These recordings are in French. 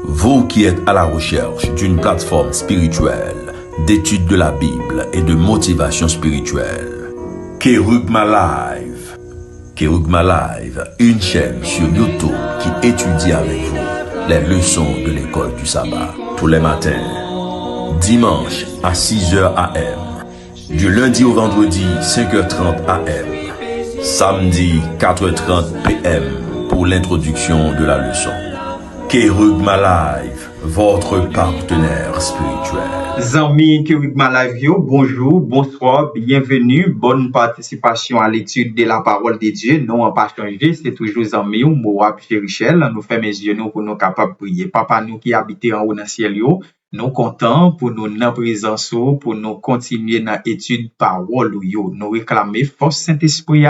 Vous qui êtes à la recherche d'une plateforme spirituelle, d'étude de la Bible et de motivation spirituelle, Kerugma Live. Kerugma Live, une chaîne sur YouTube qui étudie avec vous les leçons de l'école du sabbat tous les matins, dimanche à 6h AM, du lundi au vendredi 5h30 AM, samedi 4h30 PM pour l'introduction de la leçon. Kerugma Live, votre partenaire spirituel. Amis Kerugma Live, yo, bonjour, bonsoir, bienvenue, bonne participation à l'étude de la parole de Dieu. Nous n'avons pas changé, c'est toujours amis, Moab Richel, nous faisons mes yeux pour nous capables de prier. Papa, nous qui habitons en haut dans le ciel, nous comptons pour nous dans présence, pour nous continuer dans l'étude parole, nous réclamer force Saint-Esprit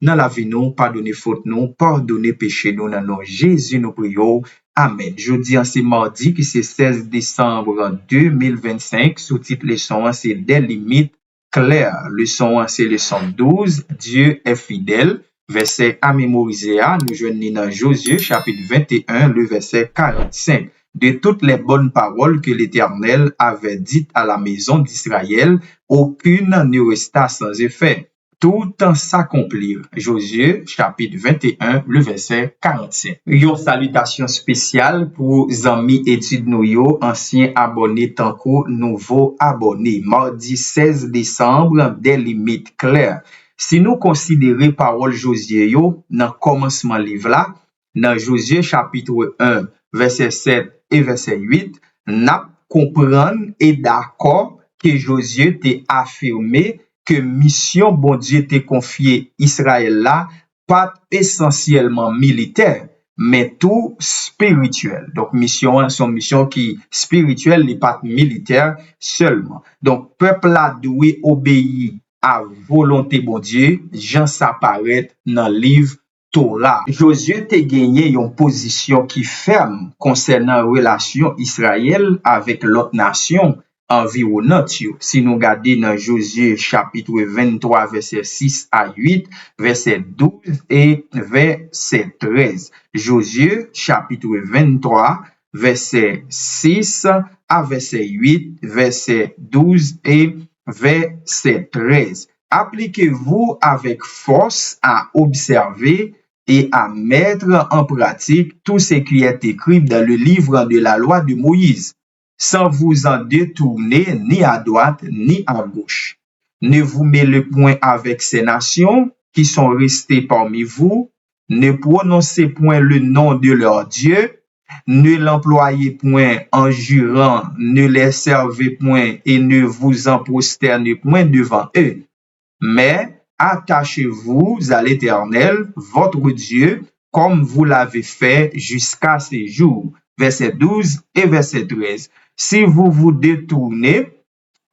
dans la vie, nous pardonner faute, nous pardonner péché, nous dans nom Jésus, nous prions. Amen. Jeudi, c'est mardi, qui c'est 16 décembre 2025. Sous-titre leçon, c'est des limites claires. Leçon, c'est leçon 12. Dieu est fidèle. Verset à mémoriser. Nous joignons dans Josué, chapitre 21, le verset 45. De toutes les bonnes paroles que l'Éternel avait dites à la maison d'Israël, aucune ne resta sans effet. Tout s'accomplir. Josué, chapitre 21, le verset 45. Une salutation spéciale pour amis études nous, anciens abonnés tant que nouveaux abonnés. Mardi 16 décembre, des limites claires. Si nous considérons parole Josué, dans commencement livre là, dans Josué, chapitre 1, verset 7 et verset 8, nous comprenons et d'accord que Josué t'a affirmé que mission bon Dieu t'a confié Israël là, pas essentiellement militaire, mais tout spirituel. Donc, mission, son mission qui spirituelle, n'est pas militaire seulement. Donc, peuple là doit obéir à volonté bon Dieu, Jean s'apparaît dans le livre Torah. Josué t'a gagné une position qui ferme concernant la relation Israël avec l'autre nation environnante. Si nous regardons dans Josué chapitre 23 verset 6 à 8, verset 12 et verset 13. Josué chapitre 23 verset 6 à verset 8, verset 12 et verset 13. Appliquez-vous avec force à observer et à mettre en pratique tout ce qui est écrit dans le livre de la loi de Moïse, sans vous en détourner ni à droite ni à gauche. Ne vous mêlez point avec ces nations qui sont restées parmi vous, ne prononcez point le nom de leur Dieu, ne l'employez point en jurant, ne les servez point et ne vous en prosternez point devant eux. Mais attachez-vous à l'Éternel, votre Dieu, comme vous l'avez fait jusqu'à ces jours. Verset 12 et verset 13. Si vous vous détournez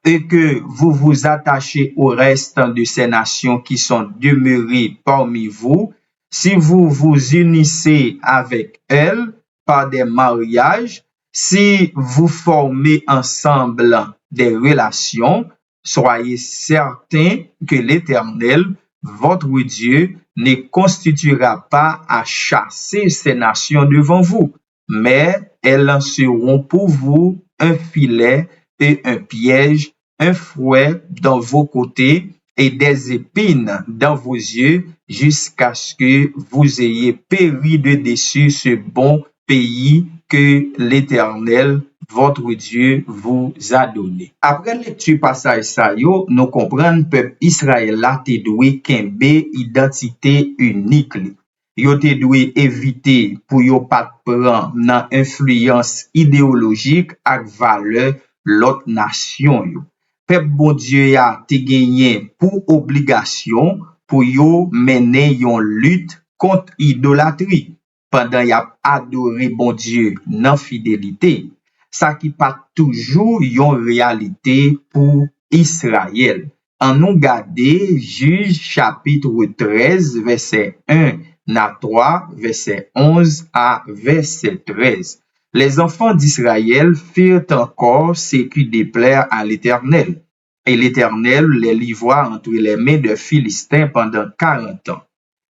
et que vous vous attachez au reste de ces nations qui sont demeurées parmi vous, si vous vous unissez avec elles par des mariages, si vous formez ensemble des relations, soyez certains que l'Éternel, votre Dieu, ne constituera pas à chasser ces nations devant vous, mais elles en seront pour vous un filet et un piège, un fouet dans vos côtés et des épines dans vos yeux, jusqu'à ce que vous ayez péri de dessus ce bon pays que l'Éternel, votre Dieu, vous a donné. Après lecture passage ça yo, nous comprenons peuple Israël là te doué kembe identité unique li. Yo te doué éviter pour yo pas prendre dans influence idéologique ak valeur l'autre nation yo. Peuple bon Dieu a te gagné pour obligation pour yo mener yon lutte contre idolâtrie pendant y a adoré bon Dieu dans fidélité. Ça qui pas toujours yon réalité pour Israël. En nous garder Juge chapitre 13 verset 1 à 3 verset 11 à verset 13. Les enfants d'Israël firent encore ce qui déplaire à l'Éternel, et l'Éternel les livra entre les mains des Philistins pendant 40 ans.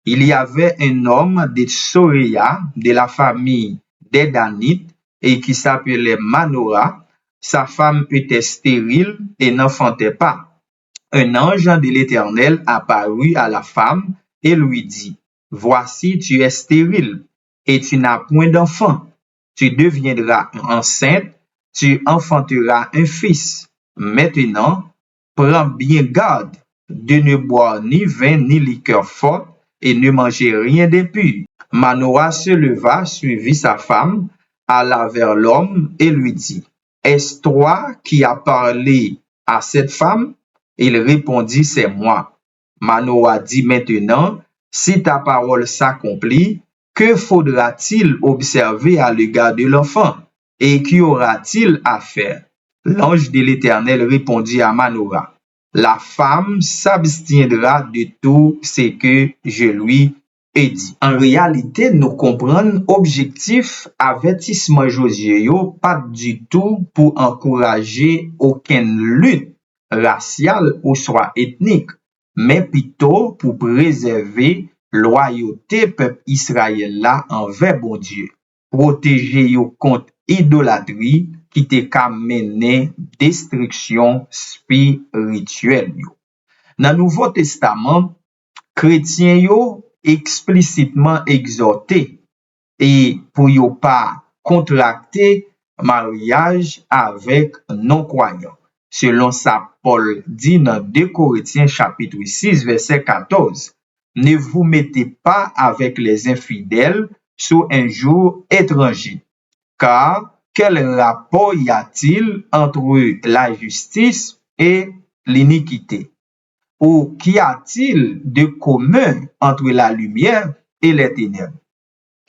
Il y avait un homme de Soréa, de la famille des Danites, et qui s'appelait Manoah, sa femme était stérile et n'enfantait pas. Un ange de l'Éternel apparut à la femme et lui dit, « Voici, tu es stérile et tu n'as point d'enfant. Tu deviendras enceinte, tu enfanteras un fils. Maintenant, prends bien garde de ne boire ni vin ni liqueur forte et ne manger rien d'impur. » Manoah se leva, suivit sa femme, alla vers l'homme et lui dit, « Est-ce toi qui as parlé à cette femme? » Il répondit, « C'est moi. » Manoah dit, « Maintenant, si ta parole s'accomplit, que faudra-t-il observer à l'égard de l'enfant? Et qu'y aura-t-il à faire? » L'ange de l'Éternel répondit à Manoah, « La femme s'abstiendra de tout ce que je lui ai dit. » En réalité, nous comprenons objectif avertissement Josué yo pas du tout pour encourager aucune lutte raciale ou soit ethnique, mais plutôt pour préserver loyauté peuple Israël là envers bon Dieu, protéger yo contre idolâtrie qui te ka mener destruction spirituelle yo. Dans le Nouveau Testament, chrétiens yo explicitement exhorté et pour yo pas contracter mariage avec non-croyants. Selon ça, Paul dit dans 2 Corinthiens chapitre 6 verset 14, « Ne vous mettez pas avec les infidèles sous un jour étranger, car quel rapport y a-t-il entre la justice et l'iniquité? Ou qu'y a-t-il de commun entre la lumière et les ténèbres? »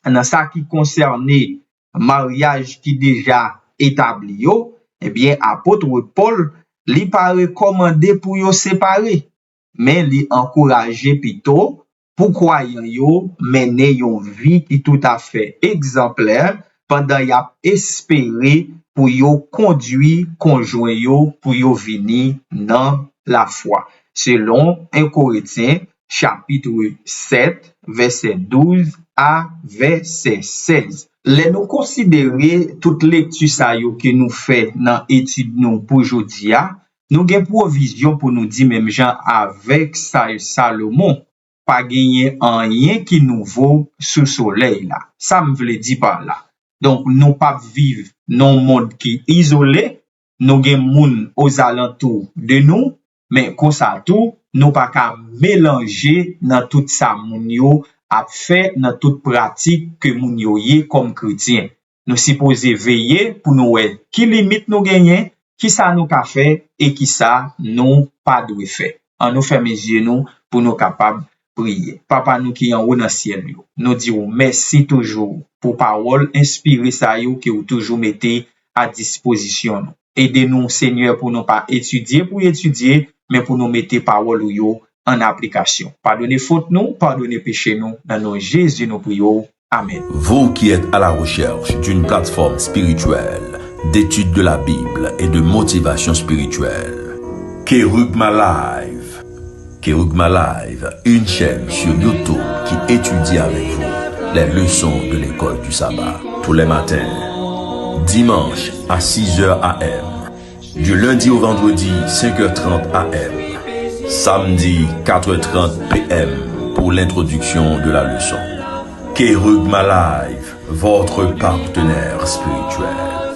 Dans ça qui concernait mariage qui déjà établi yo, eh bien, apôtre Paul, li pas recommandé pour yo séparer, mais li encouragé plutôt pour croyant yo mener yon vie qui tout à fait exemplaire pendant y a espéré pour yo conduire conjoint yo pour yo vini dans la foi. Selon 1 Corinthiens chapitre 7 verset 12 à verset 16. Les nous considérer toute lecture ça yo que nous fait dans étude nous pour aujourd'hui, nous gen provision pour nous dire même Jean avec Salomon pas gagner rien qui nouveau sous soleil là. Ça me veut dire par là. Donc nous pas vivre dans un monde qui isolé, nous gen moun aux alentours de nous, mais comme ça tout nous pas qu'à mélanger dans tout ça moun yo a fait dans toute pratique que moun yo yé comme chrétien. Nous supposons veiller pour nous voir qui limite nous gagner, qui ça nous ka fait et qui ça nous pas doit faire. En nous fermer les yeux nous pour nous capables prier. Papa nous qui en haut dans ciel yo, nous disons merci toujours pour parole inspirée ça yo que vous toujours mettez à disposition nous. Aidez-nous Seigneur pour nous pas étudier pour étudier, mais pour nous mettre parole yo en application. Pardonnez faute nous, pardonnez péché nous, dans nom Jésus nous prions. Amen. Vous qui êtes à la recherche d'une plateforme spirituelle, d'étude de la Bible et de motivation spirituelle, Kerugma Live. Kerugma Live, une chaîne sur YouTube qui étudie avec vous les leçons de l'école du sabbat. Tous les matins, dimanche à 6h AM, du lundi au vendredi 5h30 AM, samedi 4h30 PM pour l'introduction de la leçon. Kerugma Live, votre partenaire spirituel.